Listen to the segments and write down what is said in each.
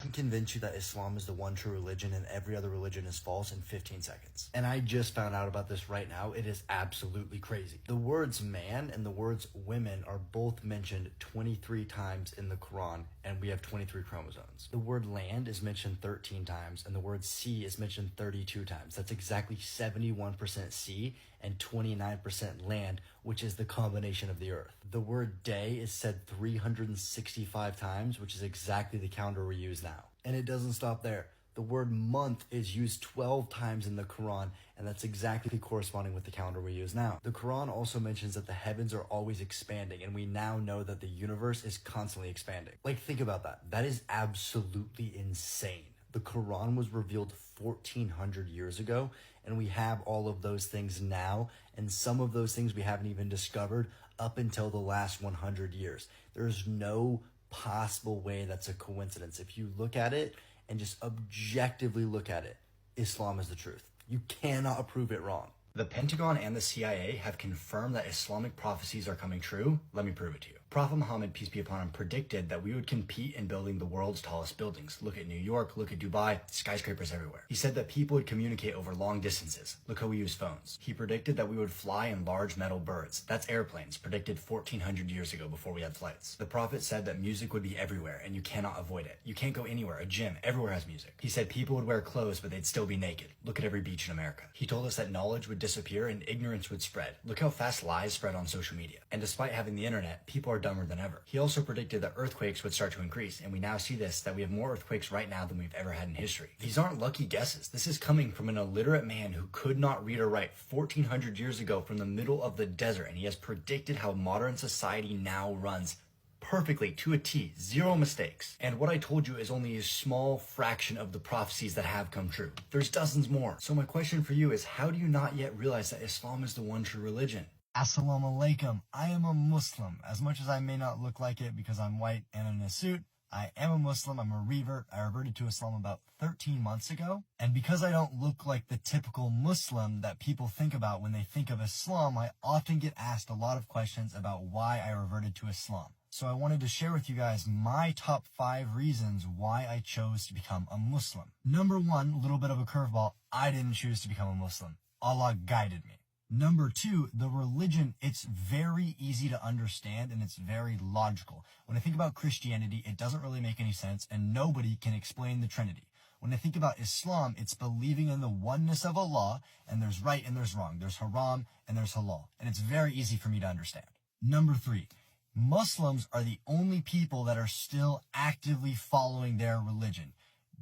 can convince you that Islam is the one true religion and every other religion is false in 15 seconds. And I just found out about this right now. It is absolutely crazy. The words man and the words women are both mentioned 23 times in the Quran, and we have 23 chromosomes. The word land is mentioned 13 times, and the word sea is mentioned 32 times. That's exactly 71% sea and 29% land, which is the combination of the earth. The word day is said 365 times, which is exactly the calendar we use now. And it doesn't stop there. The word month is used 12 times in the Quran, and that's exactly corresponding with the calendar we use now. The Quran also mentions that the heavens are always expanding, and we now know that the universe is constantly expanding. Like, think about that. That is absolutely insane. The Quran was revealed 1400 years ago, and we have all of those things now, and some of those things we haven't even discovered up until the last 100 years. There's no possible way that's a coincidence. If you look at it and just objectively look at it, Islam is the truth. You cannot prove it wrong. The Pentagon and the CIA have confirmed that Islamic prophecies are coming true. Let me prove it to you. Prophet Muhammad, peace be upon him, predicted that we would compete in building the world's tallest buildings. Look at New York, look at Dubai, skyscrapers everywhere. He said that people would communicate over long distances. Look how we use phones. He predicted that we would fly in large metal birds. That's airplanes, predicted 1400 years ago before we had flights. The prophet said that music would be everywhere and you cannot avoid it. You can't go anywhere, a gym, everywhere has music. He said people would wear clothes but they'd still be naked. Look at every beach in America. He told us that knowledge would disappear and ignorance would spread. Look how fast lies spread on social media. And despite having the internet, people are dumber than ever. He also predicted that earthquakes would start to increase, and we now see this, that we have more earthquakes right now than we've ever had in history. These aren't lucky guesses. This is coming from an illiterate man who could not read or write 1400 years ago from the middle of the desert, and he has predicted how modern society now runs perfectly to a T, zero mistakes. And what I told you is only a small fraction of the prophecies that have come true. There's dozens more. So my question for you is, how do you not yet realize that Islam is the one true religion? Assalamu alaikum. I am a Muslim. As much as I may not look like it because I'm white and in a suit, I am a Muslim. I'm a revert. I reverted to Islam about 13 months ago. And because I don't look like the typical Muslim that people think about when they think of Islam, I often get asked a lot of questions about why I reverted to Islam. So I wanted to share with you guys my top 5 reasons why I chose to become a Muslim. Number 1, a little bit of a curveball. I didn't choose to become a Muslim. Allah guided me. Number 2, the religion, it's very easy to understand and it's very logical. When I think about Christianity, it doesn't really make any sense and nobody can explain the Trinity. When I think about Islam, it's believing in the oneness of Allah, and there's right and there's wrong. There's haram and there's halal. And it's very easy for me to understand. Number 3, Muslims are the only people that are still actively following their religion.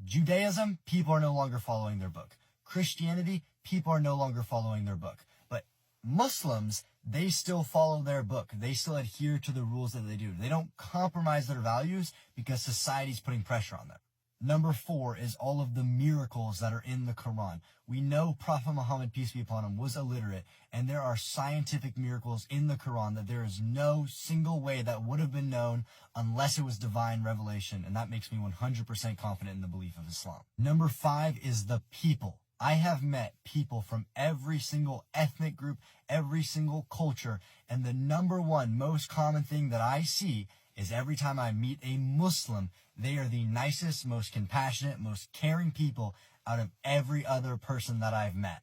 Judaism, people are no longer following their book. Christianity, people are no longer following their book. But Muslims, they still follow their book. They still adhere to the rules that they do. They don't compromise their values because society's putting pressure on them. Number 4 is all of the miracles that are in the Quran. We know Prophet Muhammad, peace be upon him, was illiterate, and there are scientific miracles in the Quran that there is no single way that would have been known unless it was divine revelation, and that makes me 100% confident in the belief of Islam. Number 5 is the people. I have met people from every single ethnic group, every single culture, and the number 1 most common thing that I see is every time I meet a Muslim, they are the nicest, most compassionate, most caring people out of every other person that I've met.